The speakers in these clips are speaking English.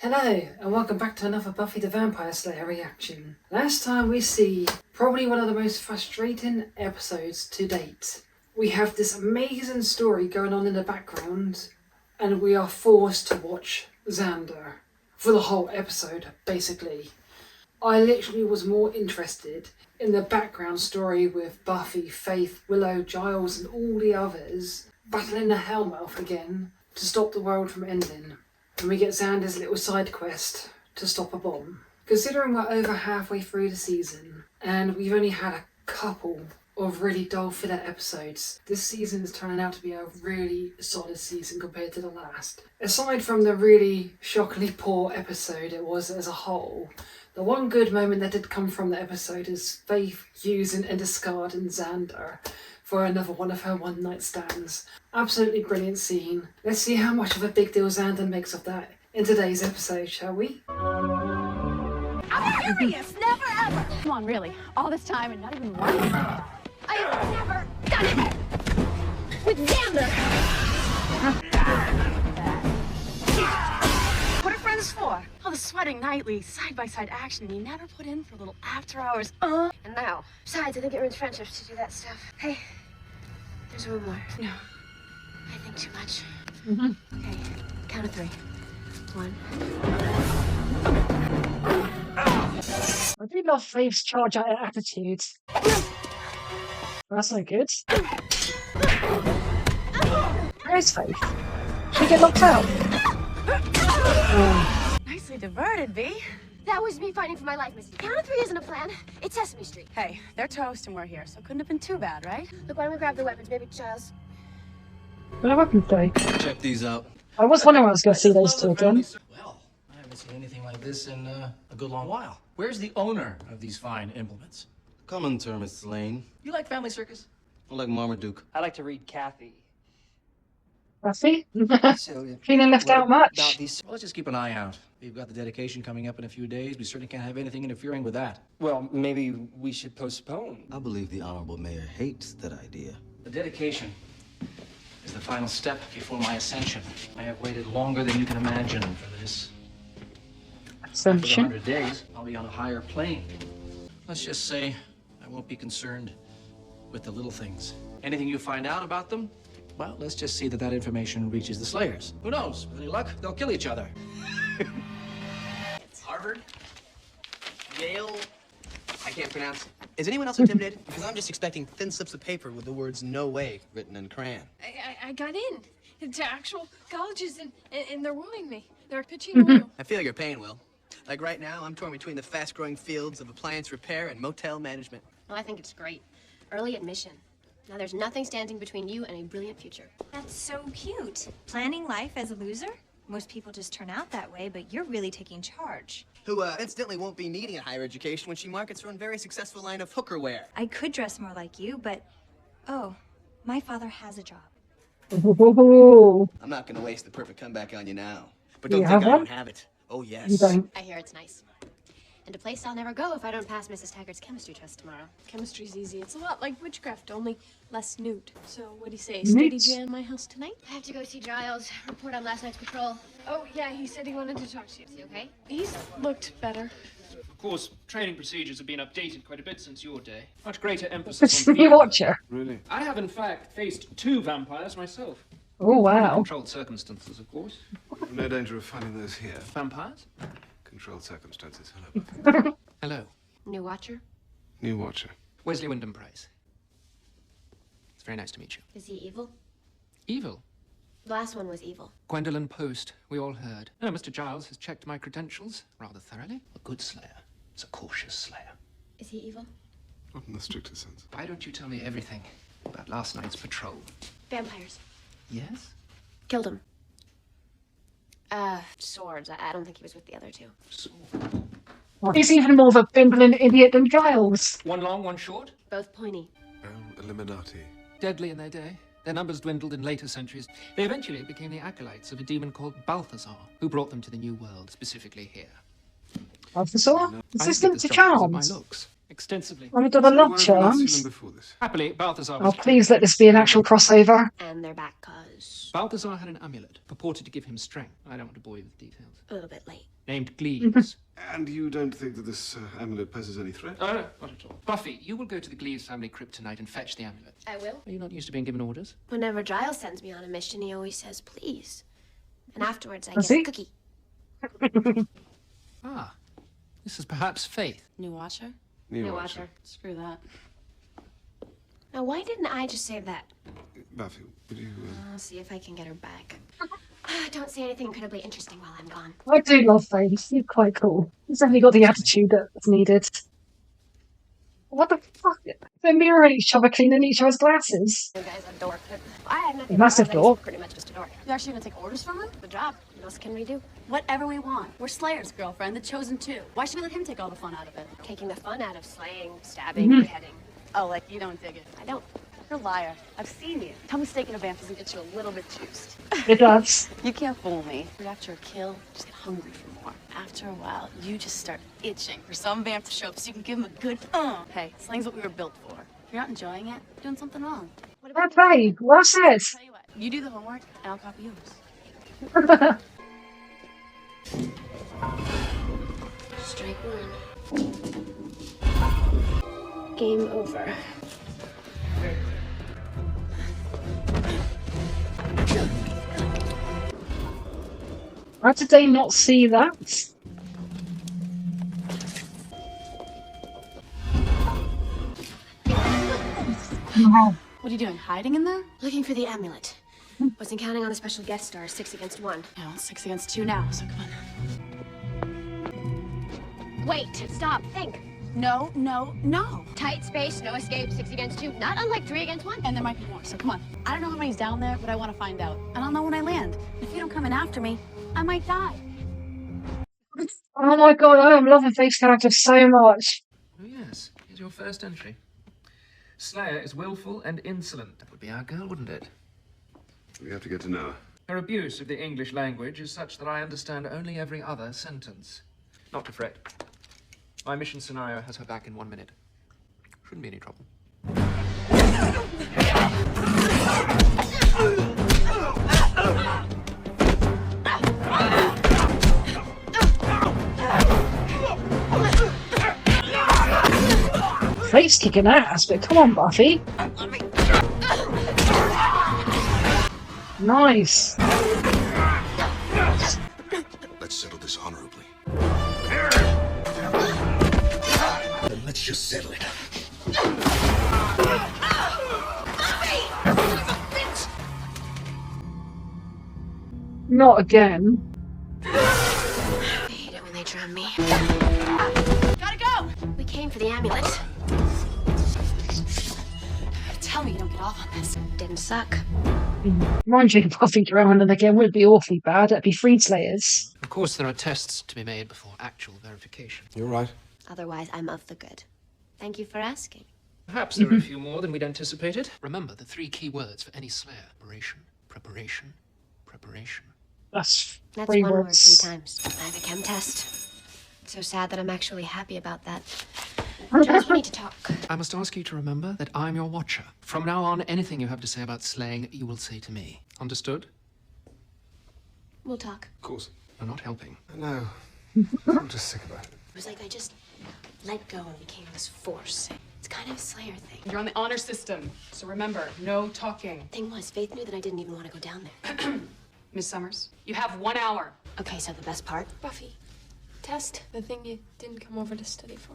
Hello, and welcome back to another Buffy the Vampire Slayer reaction. Last time we see probably one of the most frustrating episodes to date. We have this amazing story going on in the background, and we are forced to watch Xander for the whole episode, basically. I literally was more interested in the background story with Buffy, Faith, Willow, Giles, and all the others battling the Hellmouth again to stop the world from ending. And we get Xander's little side quest to stop a bomb. Considering we're over halfway through the season and we've only had a couple of really dull filler episodes, this season is turning out to be a really solid season compared to the last. Aside from the really shockingly poor episode it was as a whole, the one good moment that did come from the episode is Faith using and discarding Xander for another one of her one-night stands. Absolutely brilliant scene. Let's see how much of a big deal Xander makes of that in today's episode, shall we? I'm furious! Never ever! Come on, really? All this time and not even one? I have never done it! With Xander! What are friends for? All the sweating nightly, side-by-side action you never put in for little after-hours. And now, besides, I think it ruins friendships to do that stuff. Hey, there's one more. No, I think too much. Okay, count of 3. 1. I do love Faith's charge out attitude. That's no good. Where's Faith? She get knocked out? Nicely diverted, B. That was me fighting for my life, Missy. Count of 3 isn't a plan. It's Sesame Street. Hey, they're toast and we're here, so couldn't have been too bad, right? Look, why don't we grab the weapons, maybe Giles? What weapons though? Check these out. I was wondering when I was going to see those two again. Well, I haven't seen anything like this in a good long while. Where's the owner of these fine implements? Common term is slain. You like Family Circus? I like Marmaduke. I like to read Kathy. Buffy? So, Feeling left out much? about these... Well, let's just keep an eye out. We've got the dedication coming up in a few days. We certainly can't have anything interfering with that. Well, maybe we should postpone. I believe the Honorable Mayor hates that idea. The dedication is the final step before my ascension. I have waited longer than you can imagine for this. After the Ascension. 100 days, I'll be on a higher plane. Let's just say I won't be concerned with the little things. Anything you find out about them, well, let's just see that that information reaches the Slayers. Who knows? With any luck, they'll kill each other. Harvard? Yale? I can't pronounce it. Is anyone else intimidated? Because I'm just expecting thin slips of paper with the words "no way" written in crayon. I got into actual colleges and they're wooing me. They're pitching oil. I feel your pain, Will. Like right now, I'm torn between the fast-growing fields of appliance repair and motel management. Well, I think it's great. Early admission. Now there's nothing standing between you and a brilliant future. That's so cute. Planning life as a loser? Most people just turn out that way, but you're really taking charge. Who, incidentally won't be needing a higher education when she markets her own very successful line of hookerware. I could dress more like you, but... Oh, my father has a job. Ooh. I'm not gonna waste the perfect comeback on you now. But don't You think have I one? don't have it. Oh, yes. You don't. I hear it's nice. And a place I'll never go if I don't pass Mrs. Taggart's chemistry test tomorrow. Chemistry's easy. It's a lot like witchcraft, only less nude. So what do you say? Steady Jan my house tonight? I have to go see Giles. Report on last night's patrol. Oh yeah, he said he wanted to talk to you. Is he okay? He's looked better. Of course, training procedures have been updated quite a bit since your day. Much greater emphasis on You field watch her. Really? I have, in fact, faced 2 vampires myself. Oh Under wow. controlled circumstances, of course. No danger of finding those here. Vampires? Controlled circumstances. Hello. Hello. New watcher? New watcher. Wesley Wyndham Price. It's very nice to meet you. Is he evil? Evil. The last one was evil. Gwendolyn Post, we all heard. Oh, Mr. Giles has checked my credentials rather thoroughly. A good Slayer is a cautious Slayer. Is he evil? Not in the strictest sense. Why don't you tell me everything about last night's patrol? Vampires. Yes? Killed him. Swords. I don't think he was with the other 2. He's even more of a bimbling idiot than Giles. One long, one short? Both pointy. Oh, Illuminati. Deadly in their day. Their numbers dwindled in later centuries. They eventually became the acolytes of a demon called Balthazar, who brought them to the New World, specifically here. Balthazar? I Assistant did to this job because of my Charms. looks. Extensively. I'm a love Why have we not seen Charms. them before this? Happily, Balthazar Oh, was please let this be an actual crossover. And they're back cause Balthazar had an amulet purported to give him strength. I don't want to bore you with details. a little bit late. named Gleaves. And you don't think that this amulet poses any threat? Oh, no, not at all. Buffy, you will go to the Gleaves family crypt tonight and fetch the amulet. I will. Are you not used to being given orders? Whenever Giles sends me on a mission, he always says, please. And afterwards, I Does get he? a cookie. Ah, this is perhaps Faith. New watcher? New watcher. Screw that. Now, why didn't I just say that? Buffy, would you... I'll see if I can get her back. Don't say anything incredibly interesting while I'm gone. I do love Faith. He's quite cool. He's definitely got the attitude that's needed. What the fuck? They're mirroring each other, cleaning each other's glasses. You guys adore it. I have nothing. Massive to door. Pretty much just adore it. You actually gonna take orders from him? The job. What else can we do? Whatever we want. We're Slayer's girlfriend, the chosen two. Why should we let him take all the fun out of it? Taking the fun out of slaying, stabbing, beheading. Oh, like you don't dig it. I don't. You're a liar. I've seen you. Tell me steak in a vamp doesn't get you a little bit juiced. It does. You can't fool me. But after a kill, you just get hungry for more. After a while, you just start itching for some vamp to show up so you can give him a good Hey, slaying's what we were built for. If you're not enjoying it, you're doing something wrong. Okay, well said. Tell you what, you do the homework, and I'll copy yours. Strike one. Game over. How did they not see that? What are you doing, hiding in there? Looking for the amulet. Wasn't counting on a special guest star, 6 against 1. No, it's 6 against 2 now, so come on. Wait, stop, think. No, no, no. Tight space, no escape, 6 against 2. Not unlike 3 against 1. And there might be more, so come on. I don't know how many's down there, but I want to find out. And I'll know when I land. If you don't come in after me, I might die. Oh my god, I am loving Faith's character so much. Oh yes, here's your first entry. Slayer is willful and insolent. That would be our girl, wouldn't it? We have to get to know her. Her abuse of the English language is such that I understand only every other sentence. Not to fret. My mission scenario has her back in 1 minute. Shouldn't be any trouble. Faith's kicking ass, but come on, Buffy. Nice. Let's settle this honorably. Then let's just settle it. Not again. I hate it when they drown me. Gotta go! We came for the amulet. Tell me you don't get off on this. Didn't suck. Mind you, Buffy drowning again would be awfully bad. That'd be Freed Slayers. Of course, there are tests to be made before actual verification. You're right. Otherwise, I'm of the good. Thank you for asking. Perhaps there are a few more than we'd anticipated. Remember the 3 key words for any Slayer. Preparation, preparation, preparation. That's That's 3 one word words. 3 times. I have a chem test. So sad that I'm actually happy about that. Giles, we need to talk. I must ask you to remember that I'm your watcher. From now on, anything you have to say about slaying, you will say to me. Understood? We'll talk. Of course. You're not helping. I know. I'm just sick about it. It was like I just let go and became this force. It's kind of a Slayer thing. You're on the honor system, so remember, no talking. Thing was, Faith knew that I didn't even want to go down there. Miss Summers, you have 1 hour. Okay, so the best part? Buffy, test. The thing you didn't come over to study for.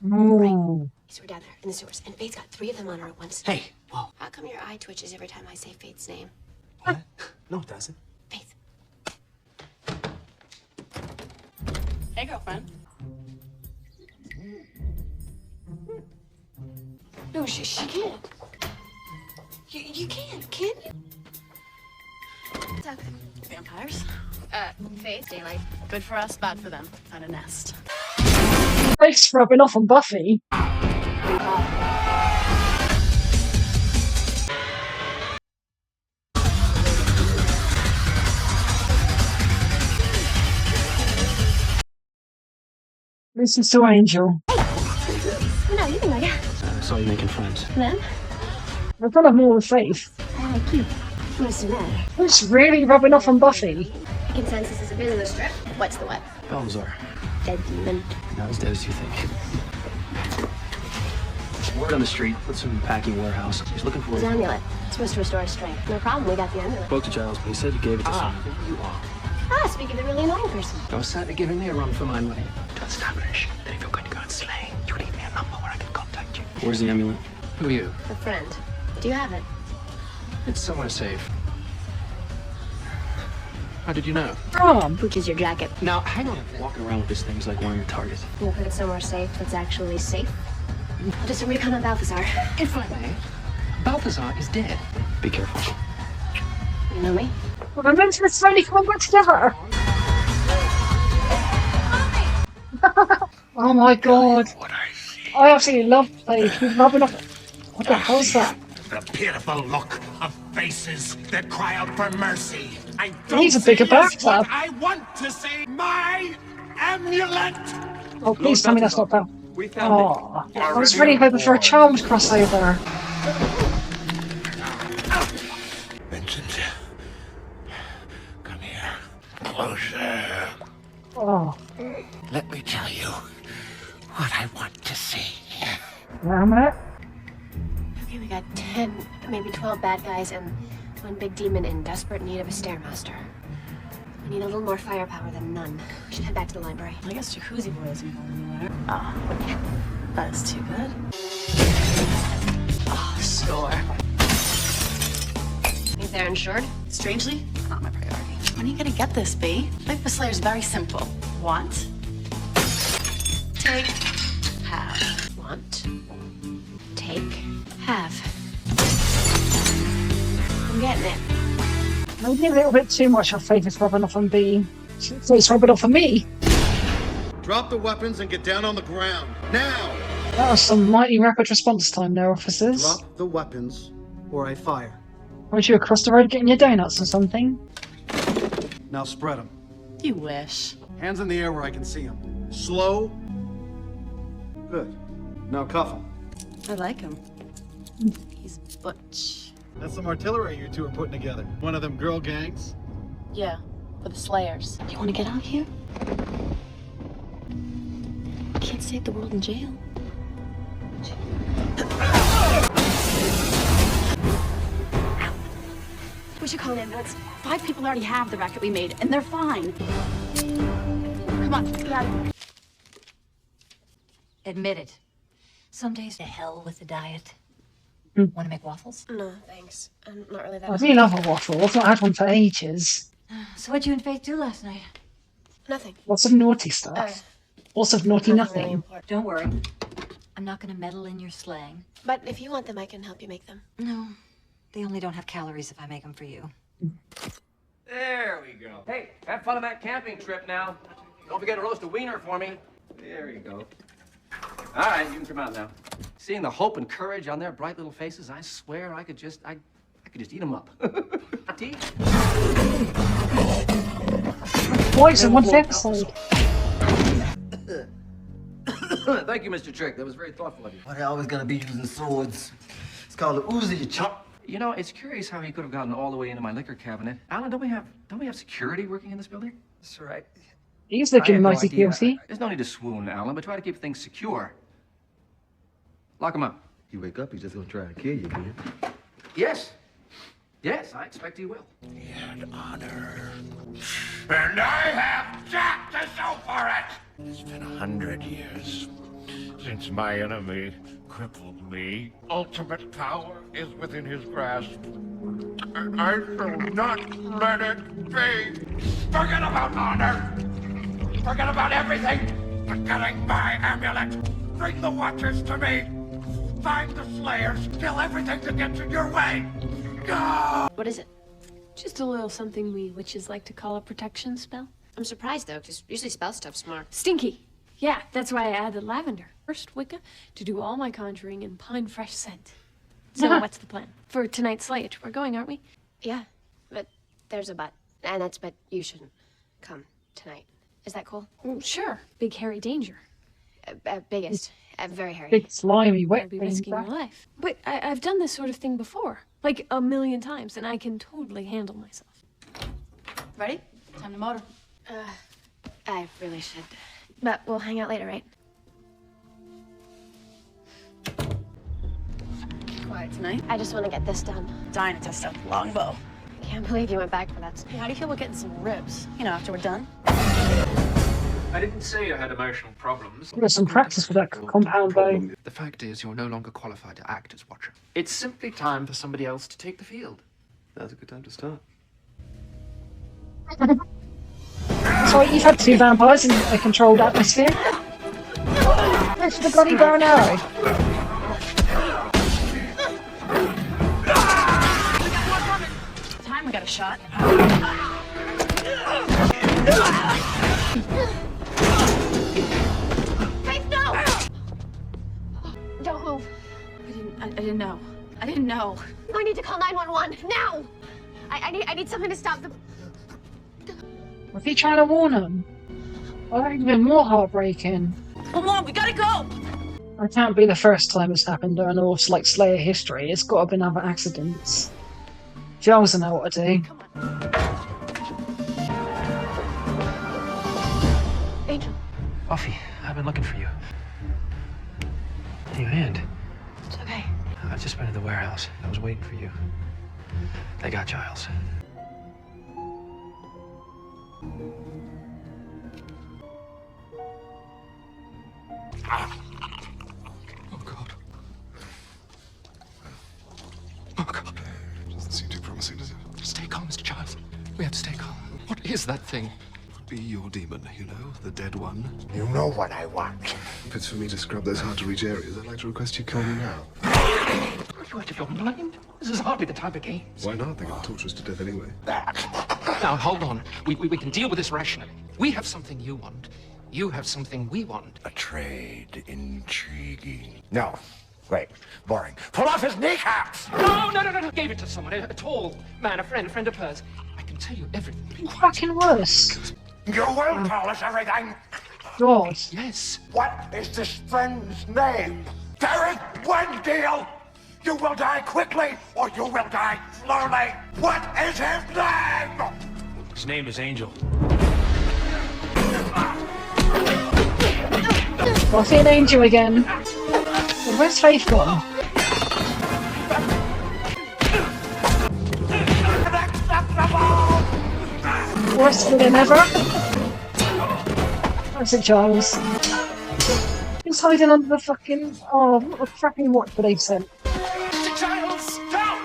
Ooh. So we're down there in the sewers, and Faith's got 3 of them on her at once. Hey, whoa. How come your eye twitches every time I say Faith's name? What? No, it doesn't. Faith. Hey, girlfriend. No, she can't. You can't, can you? Talk. Vampires? Faith, daylight. Good for us, bad for them. Find a nest. Faith's rubbing off on Buffy. Listen to Angel. No, you can like it. I saw you making friends. Then? I've got to have more with Faith. I like you. What's the matter? It's really rubbing off on Buffy. Consensus is a bit of the strip. What's the what? Balthazar. Dead demon. Not as dead as you think. Word on the street. Puts him in a packing warehouse. He's looking for His amulet. It's supposed to restore his strength. No problem, we got the amulet. Spoke to Giles, but he said you gave it to someone. You are. Speaking of a really annoying person. I was sadly giving me a run for my money. To establish that if you're going to go and slay, you leave me a number where I can contact you. Where's the amulet? Who are you? A friend. Do you have it? It's somewhere safe. How did you know? Which is your jacket. Now, hang on. Walking around with this thing is like one of your targets. You'll put it somewhere safe that's actually safe. Just a recon on Balthazar. If I may, Balthazar is dead. Be careful. You know me? Well, I'm meant to slowly come back together. Oh my god. I absolutely love Faith. We've loved enough. What the hell's that? The pitiful look of faces that cry out for mercy. I don't Needs a bigger say yes, bathtub. but I want to say my amulet. Oh, please tell me that's not that. We found Oh, I was really hoping for a Charmed crossover. Vincent, come here. Closer. Oh, Let me tell you what I want to see. damn it. Okay, we got 10, maybe 12 bad guys and one big demon in desperate need of a stairmaster. We need a little more firepower than none. We should head back to the library. I guess Jacuzzi Boy isn't going anywhere. Oh, that is too good. Oh, score. Think they're insured? Strangely, not my priority. When are you gonna get this, B? Life with Slayer is very simple. Want, take, have. Want, take, have. I'm getting it. Maybe a little bit too much of Faith is rubbing off on B. It's rubbing off on me. Drop the weapons and get down on the ground. Now! That was some mighty rapid response time there, officers. Drop the weapons or I fire. Weren't you across the road getting your donuts or something? Now spread them. You wish. Hands in the air where I can see them. Slow. Good. Now cuff him. I like him. He's butch. That's some artillery you two are putting together. One of them girl gangs. Yeah, for the Slayers. You want to get out here? Can't save the world in jail. We should call an ambulance. 5 people already have the racket we made, and they're fine. Come on, get out of here. Admit it. Some days to hell with the diet. Want to make waffles? No, thanks. I'm not really that. I really love a waffle. I've not had one for ages. So what'd you and Faith do last night? Nothing. Lots of naughty stuff. Lots of naughty nothing. Don't worry. I'm not going to meddle in your slang. But if you want them, I can help you make them. No. They only don't have calories if I make them for you. There we go. Hey, have fun on that camping trip now. Don't forget to roast a wiener for me. There you go. All right, you can come out now. Seeing the hope and courage on their bright little faces, I swear I could just eat them up. Tea? Boys, in one episode. Thank you, Mr. Trick. That was very thoughtful of you. Why they always gonna be using swords? It's called a Uzi, you chump. You know, it's curious how he could have gotten all the way into my liquor cabinet. Alan, don't we have security working in this building? That's right. He's looking I have no mighty idea. guilty. There's no need to swoon, Alan, but try to keep things secure. Lock him up. You wake up, he's just gonna try to kill you, dude. Yes. Yes, I expect he will. And honor. And I have Jack to show for it! It's been 100 years since my enemy crippled me. Ultimate power is within his grasp. And I shall not let it be. Forget about honor. Forget about everything. Forgetting my amulet. Bring the Watchers to me. Find the Slayers. Kill everything that gets in your way. Go! What is it? Just a little something we witches like to call a protection spell. I'm surprised though, because usually spell stuff's more Stinky. Yeah, that's why I added lavender. First Wicca to do all my conjuring in pine fresh scent. So what's the plan? For tonight's slayage, we're going, aren't we? Yeah, but there's a but. And that's but you shouldn't come tonight. Is that cool? Sure. Big hairy danger. Biggest. Very hairy. Big slimy wet I'd be thing. risking your life. But I've done this sort of thing before. Like 1,000,000 times, and I can totally handle myself. Ready? Time to motor. I really should. But we'll hang out later, right? Quiet tonight. I just want to get this done. Dying to test out the longbow. I can't believe you went back for that. Hey, how do you feel about getting some ribs? You know, after we're done. I didn't say I had emotional problems. There's some practice with that compound bow. The fact is, you're no longer qualified to act as Watcher. It's simply time for somebody else to take the field. Now's a good time to start. So you've had 2 vampires in a controlled atmosphere. Thanks for the bloody bow and arrow. Time we got a shot. Faith, no! Don't move. I didn't know. I didn't know. I need to call 911 now. I need something to stop the. Was he trying to warn him? Oh, that would have been more heartbreaking. Come on, we gotta go! It can't be the first time it's happened during all like Slayer history. It's got to have been other accidents. Giles will know what to do. Angel. Buffy, I've been looking for you. Your hand. It's okay. I've just been to the warehouse. I was waiting for you. They got Giles. Oh, God. Oh, God. Doesn't seem too promising, does it? Stay calm, Mr. Giles. We have to stay calm. What is that thing? Be your demon, you know, the dead one. You know what I want. If it's for me to scrub those hard-to-reach areas, I'd like to request you kill me now. Are you out of your mind? This is hardly the time for games. Why not? They're going to torture us to death anyway. Now, hold on. We can deal with this rationally. We have something you want. You have something we want. A trade. Intriguing. No. Wait. Boring. Pull off his kneecaps! No. Gave it to someone. A tall man, a friend of hers. I can tell you everything. Fucking worse. You will tell us everything! God. Yes. What is this friend's name? There is one deal! You will die quickly, or you will die slowly! What is his name? His name is Angel. Buffy and Angel again. Where's Faith gone? Worse than ever. Where's it, Giles? He's hiding under the fucking. Oh, what the fucking watch that they sent. Giles, down!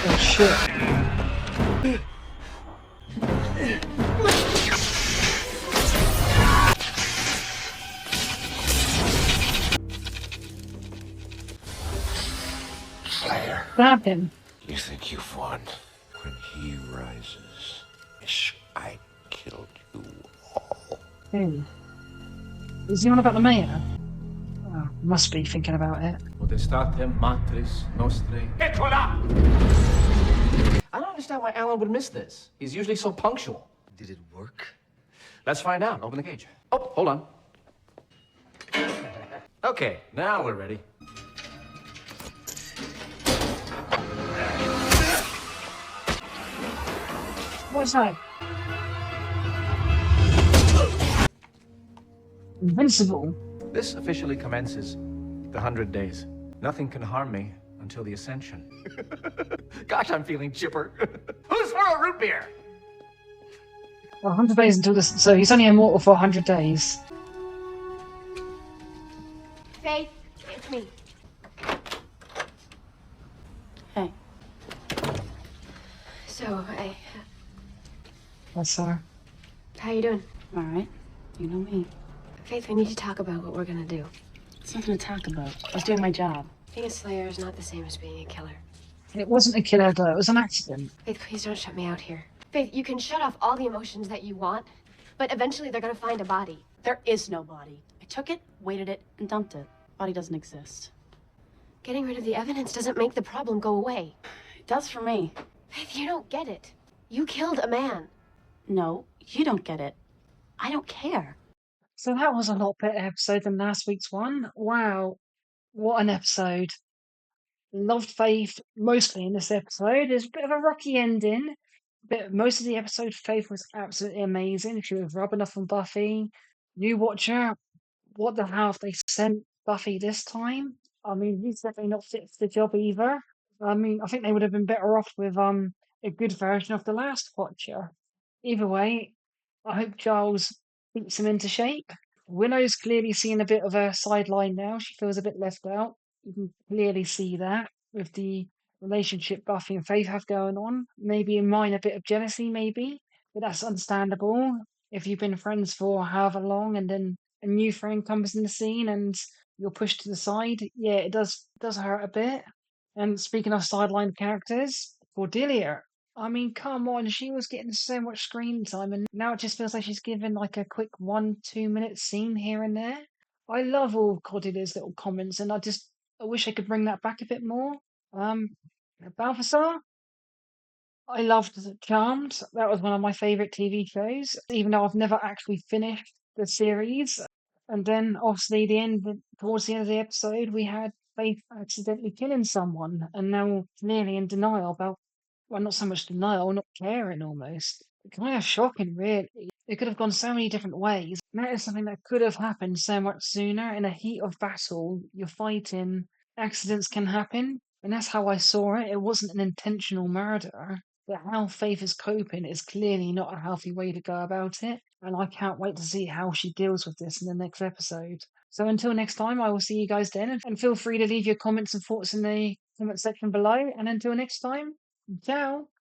Oh shit. Slayer. Grab him. You think you've won? When he rises, wish I killed you all. Who? Is he on about the mayor? Oh, must be thinking about it. Potestatem matris nostri. Nicola! I don't understand why Alan would miss this. He's usually so punctual. Did it work? Let's find out. Open the cage. Oh, hold on. Okay, now we're ready. What's that? Invincible. This officially commences the 100 days. Nothing can harm me until the Ascension. Gosh, I'm feeling chipper. Who's for a root beer? 100 days until this. So he's only immortal for 100 days. Faith, it's me. Hey. So, That's her. how you doing? All right. You know me. Faith, we need to talk about what we're gonna do. It's nothing to talk about. I was doing my job. Being a Slayer is not the same as being a killer. It wasn't a killer, though. It was an accident. Faith, please don't shut me out here. Faith, you can shut off all the emotions that you want, but eventually they're gonna find a body. There is no body. I took it, weighted it, and dumped it. Body doesn't exist. Getting rid of the evidence doesn't make the problem go away. It does for me. Faith, you don't get it. You killed a man. No, You don't get it. I don't care. So that was a lot better episode than last week's one. Wow, what an episode. Loved Faith mostly in this episode. There's a bit of a rocky ending, but most of the episode, Faith was absolutely amazing. She was rubbing off on Buffy. New Watcher, what the hell have they sent Buffy this time? I mean, he's definitely not fit for the job either. I mean, I think they would have been better off with a good version of the last Watcher. Either way, I hope Giles beats him into shape. Willow's clearly seeing a bit of a sideline now. She feels a bit left out. You can clearly see that with the relationship Buffy and Faith have going on. Maybe a minor bit of jealousy, maybe, but that's understandable. If you've been friends for however long and then a new friend comes in the scene and you're pushed to the side, yeah, it does hurt a bit. And speaking of sideline characters, Cordelia. I mean, come on, she was getting so much screen time, and now it just feels like she's given like a quick 1-2 minute scene here and there. I love all of Cordelia's little comments, and I wish I could bring that back a bit more. Um, Balthazar, I loved Charmed. That was one of my favourite TV shows, even though I've never actually finished the series. And then, obviously, towards the end of the episode, we had Faith accidentally killing someone, and now clearly in denial about, well, not so much denial, not caring almost. Kind of shocking, really. It could have gone so many different ways. And that is something that could have happened so much sooner. In a heat of battle, you're fighting, accidents can happen, and that's how I saw it. It wasn't an intentional murder. But how Faith is coping is clearly not a healthy way to go about it, and I can't wait to see how she deals with this in the next episode. So until next time, I will see you guys then, and feel free to leave your comments and thoughts in the comment section below. And until next time, ciao!